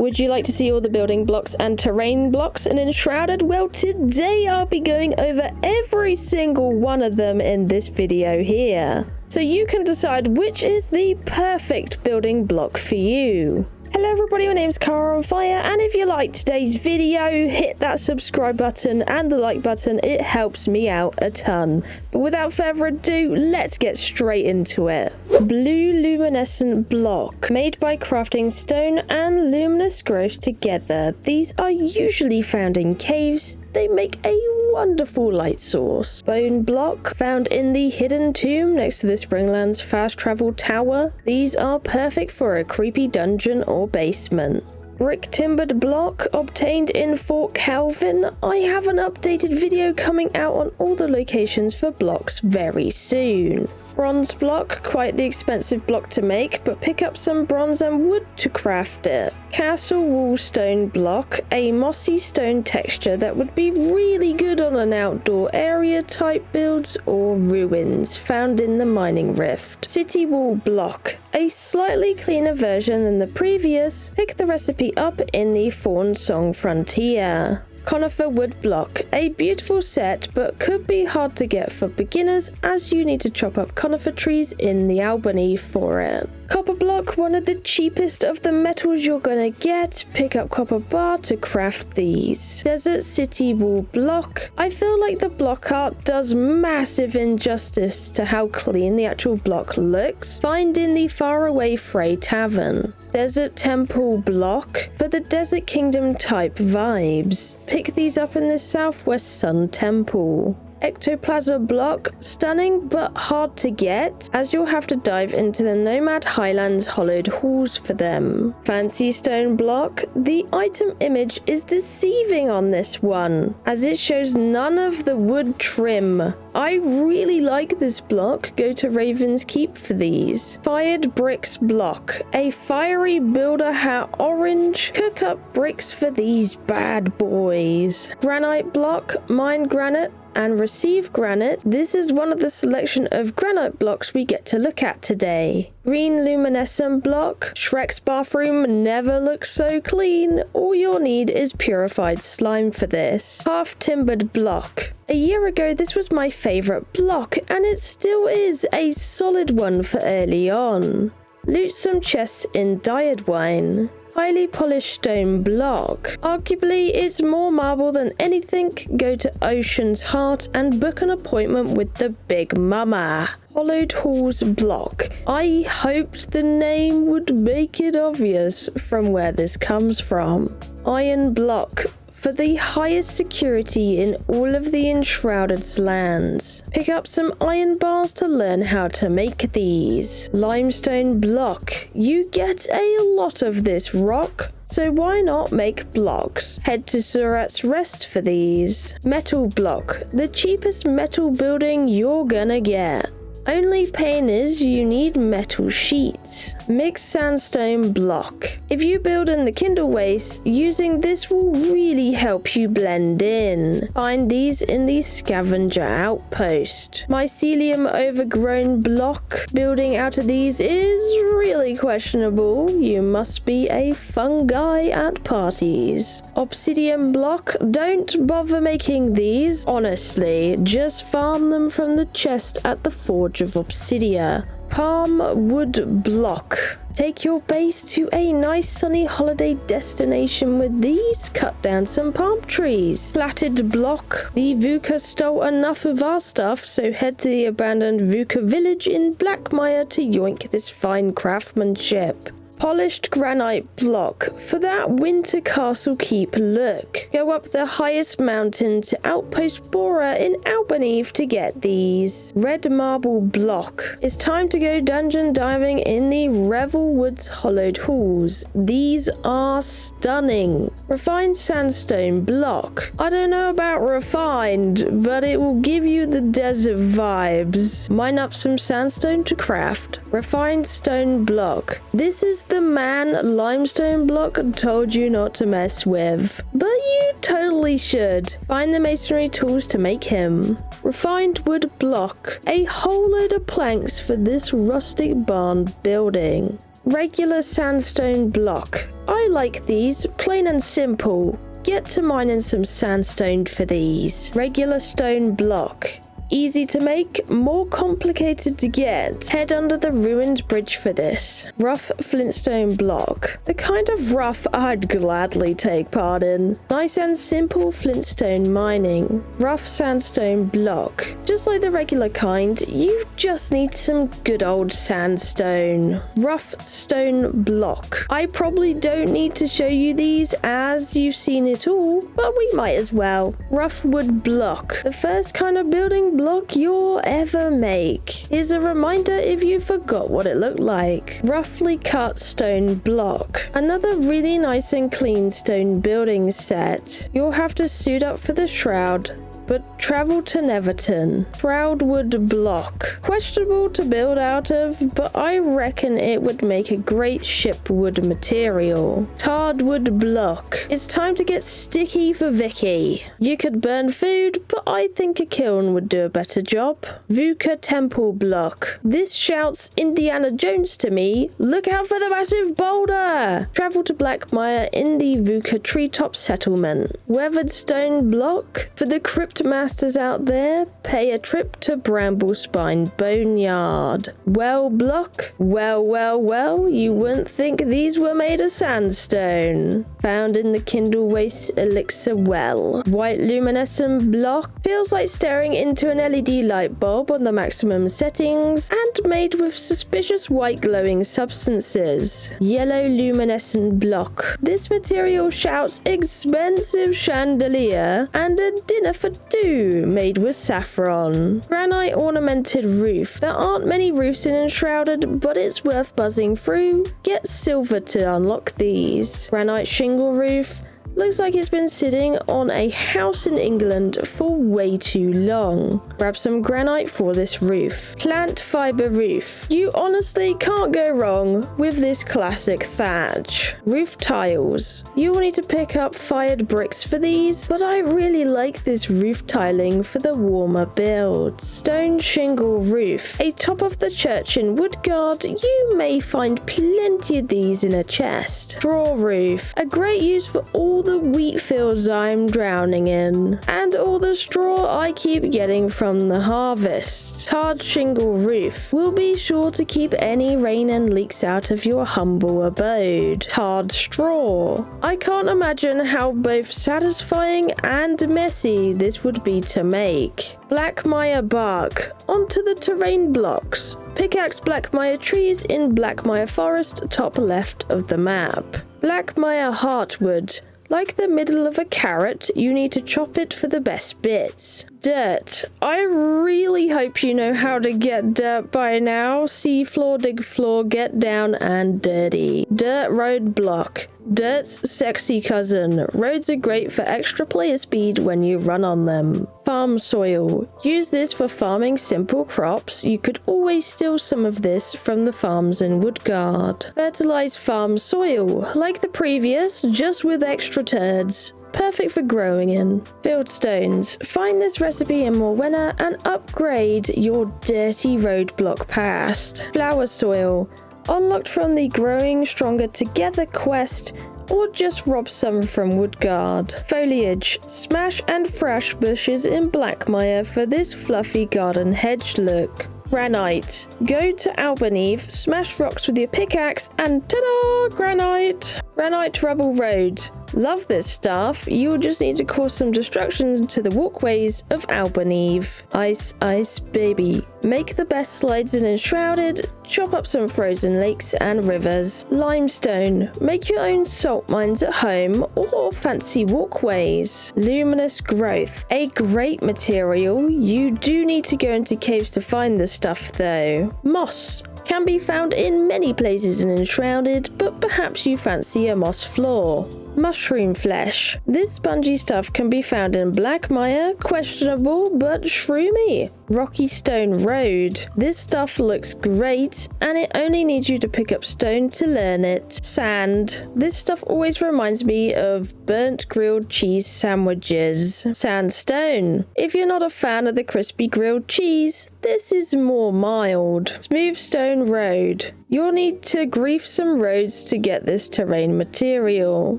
Would you like to see all the building blocks and terrain blocks in Enshrouded? Well, today I'll be going over every single one of them in this video here, so you can decide which is the perfect building block for you. Hello everybody, my name is Kiahonfire, and if you liked today's video, hit that subscribe button and the like button. It helps me out a ton. But without further ado, let's get straight into it. Blue luminescent block, made by crafting stone and luminous growth together. These are usually found in caves. They make a wonderful light source. Bone block, found in the hidden tomb next to the Springlands fast travel tower. These are perfect for a creepy dungeon or basement. Brick timbered block, obtained in Fort Calvin. I have an updated video coming out on all the locations for blocks very soon. Bronze block, quite the expensive block to make, but pick up some bronze and wood to craft it. Castle wall stone block, a mossy stone texture that would be really good on an outdoor area type builds or ruins, found in the mining rift. Citywall block, a slightly cleaner version than the previous. Pick the recipe up in the Fawn Song Frontier. Conifer wood block, a beautiful set but could be hard to get for beginners as you need to chop up conifer trees in the Albany for it. Copper block, one of the cheapest of the metals you're gonna get. Pick up copper bar to craft these. Desert city wall block, I feel like the block art does massive injustice to how clean the actual block looks. Find in the faraway Frey Tavern. Desert temple block, for the desert kingdom type vibes. Pick these up in the southwest sun temple. Ectoplasm block, stunning but hard to get, as you'll have to dive into the Nomad Highlands hollowed halls for them. Fancy stone block, the item image is deceiving on this one, as it shows none of the wood trim. I really like this block, go to Raven's Keep for these. Fired bricks block, a fiery builder hat orange, cook up bricks for these bad boys. Granite block, mine granite and receive granite. This is one of the selection of granite blocks we get to look at today. Green luminescent block, Shrek's bathroom never looks so clean. All you'll need is purified slime for this. Half timbered block. A year ago this was my favorite block and it still is a solid one for early on. Loot some chests in dyed wine. Highly polished stone block. Arguably, it's more marble than anything. Go to Ocean's Heart and book an appointment with the Big Mama. Hollowed Halls block. I hoped the name would make it obvious from where this comes from. Iron block, for the highest security in all of the Enshrouded lands. Pick up some iron bars to learn how to make these. Limestone block, you get a lot of this rock, so why not make blocks? Head to Surat's Rest for these. Metal block, the cheapest metal building you're gonna get. Only pain is you need metal sheets. Mixed sandstone block. If you build in the Kindle waste, using this will really help you blend in. Find these in the scavenger outpost. Mycelium overgrown block. Building out of these is really questionable. You must be a fungi at parties. Obsidian block. Don't bother making these. Honestly, just farm them from the chest at the Forge of Obsidian. Palm wood block. Take your base to a nice sunny holiday destination with these. Cut down some palm trees. Plaited block. The Vukah stole enough of our stuff, so head to the abandoned Vukah village in Blackmire to yoink this fine craftsmanship. Polished granite block, for that winter castle keep look. Go up the highest mountain to Outpost Bora in Albany to get these. Red marble block. It's time to go dungeon diving in the Revel Woods hollowed halls. These are stunning. Refined sandstone block. I don't know about refined, but it will give you the desert vibes. Mine up some sandstone to craft. Refined stone block. This is the man limestone block told you not to mess with, but you totally should. Find the masonry tools to make him. Refined wood block. A whole load of planks for this rustic barn building. Regular sandstone block. I like these, plain and simple. Get to mining some sandstone for these. Regular stone block. Easy to make, more complicated to get. Head under the ruined bridge for this. Rough Flintstone block. The kind of rough I'd gladly take part in. Nice and simple Flintstone mining. Rough sandstone block. Just like the regular kind, you just need some good old sandstone. Rough stone block. I probably don't need to show you these as you've seen it all, but we might as well. Rough wood block. The first kind of building block you'll ever make. Here's a reminder if you forgot what it looked like. Roughly cut stone block. Another really nice and clean stone building set. You'll have to suit up for the Shroud, but travel to Neverton. Shroud wood block. Questionable to build out of, but I reckon it would make a great ship wood material. Tarred wood block. It's time to get sticky for Vicky. You could burn food, but I think a kiln would do a better job. Vukah temple block. This shouts Indiana Jones to me. Look out for the massive boulder! Travel to Blackmire in the Vukah treetop settlement. Weathered stone block. For the crypt masters out there, pay a trip to Bramblespine Boneyard. Well block. Well, you wouldn't think these were made of sandstone. Found in the Kindle Waste Elixir well. White luminescent block. Feels like staring into an LED light bulb on the maximum settings, and made with suspicious white glowing substances. Yellow luminescent block. This material shouts expensive chandelier and a dinner for two made with saffron. Granite ornamented roof. There aren't many roofs in Enshrouded, but it's worth buzzing through. Get silver to unlock these. Granite shingle roof. Looks like it's been sitting on a house in England for way too long. Grab some granite for this roof. Plant fiber roof. You honestly can't go wrong with this classic thatch. Roof tiles. You will need to pick up fired bricks for these, but I really like this roof tiling for the warmer builds. Stone shingle roof. A top of the church in Woodguard. You may find plenty of these in a chest. Straw roof. A great use for all the wheat fields I'm drowning in, and all the straw I keep getting from the harvest. Tarred shingle roof will be sure to keep any rain and leaks out of your humble abode. Tarred straw. I can't imagine how both satisfying and messy this would be to make. Blackmire bark. Onto the terrain blocks. Pickaxe Blackmire trees in Blackmire Forest, top left of the map. Blackmire Heartwood. Like the middle of a carrot, you need to chop it for the best bits. Dirt. I really hope you know how to get dirt by now. See floor, dig floor, get down and dirty. Dirt road block. Dirt's sexy cousin. Roads are great for extra player speed when you run on them. Farm soil. Use this for farming simple crops. You could always steal some of this from the farms in Woodguard. Fertilized farm soil. Like the previous, just with extra turds. Perfect for growing in. Field stones. Find this recipe in Morwenna and upgrade your dirty roadblock past. Flower soil. Unlocked from the Growing Stronger Together quest, or just rob some from Woodguard. Foliage. Smash and thrash bushes in Blackmire for this fluffy garden hedge look. Granite. Go to Albaneve, smash rocks with your pickaxe, and ta-da! Granite! Granite Rubble Road. Love this stuff. You'll just need to cause some destruction to the walkways of Albaneve. Ice, ice, baby. Make the best slides in Enshrouded. Chop up some frozen lakes and rivers. Limestone. Make your own salt mines at home or fancy walkways. Luminous growth. A great material. You do need to go into caves to find this stuff though. Moss. Can be found in many places in Enshrouded, but perhaps you fancy a moss floor. Mushroom flesh. This spongy stuff can be found in Blackmire, questionable but shroomy. Rocky Stone Road. This stuff looks great and it only needs you to pick up stone to learn it. Sand. This stuff always reminds me of burnt grilled cheese sandwiches. Sandstone. If you're not a fan of the crispy grilled cheese, this is more mild. Smooth Stone Road. You'll need to grief some roads to get this terrain material.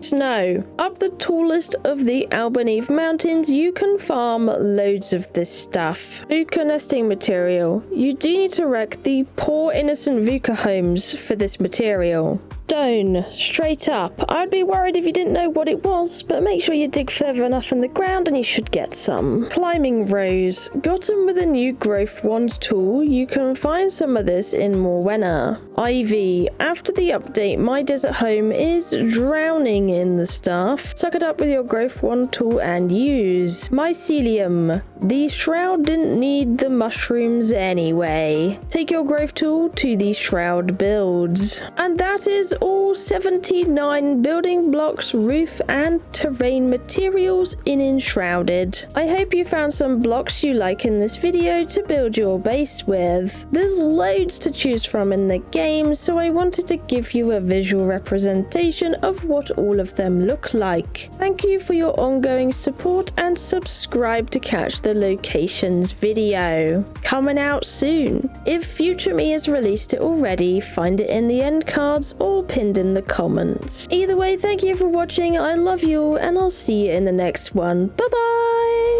Snow. Up the tallest of the Albanese mountains, you can farm loads of this stuff. Vukah nesting material. You do need to wreck the poor innocent Vukah homes for this material. Stone, straight up. I'd be worried if you didn't know what it was, but make sure you dig further enough in the ground and you should get some. Climbing rows. Gotten with a new growth wand tool, you can find some of this in Morwenna. Ivy. After the update, my desert home is drowning in the stuff. Suck it up with your growth wand tool and use. Mycelium. The Shroud didn't need the mushrooms anyway. Take your growth tool to the Shroud builds. And that is all 79 building blocks, roof and terrain materials in Enshrouded. I hope you found some blocks you like in this video to build your base with. There's loads to choose from in the game, so I wanted to give you a visual representation of what all of them look like. Thank you for your ongoing support and subscribe to catch the locations video. Coming out soon. If Future Me has released it already, find it in the end cards or pinned in the comments. Either way, thank you for watching, I love you all, and I'll see you in the next one. Bye bye!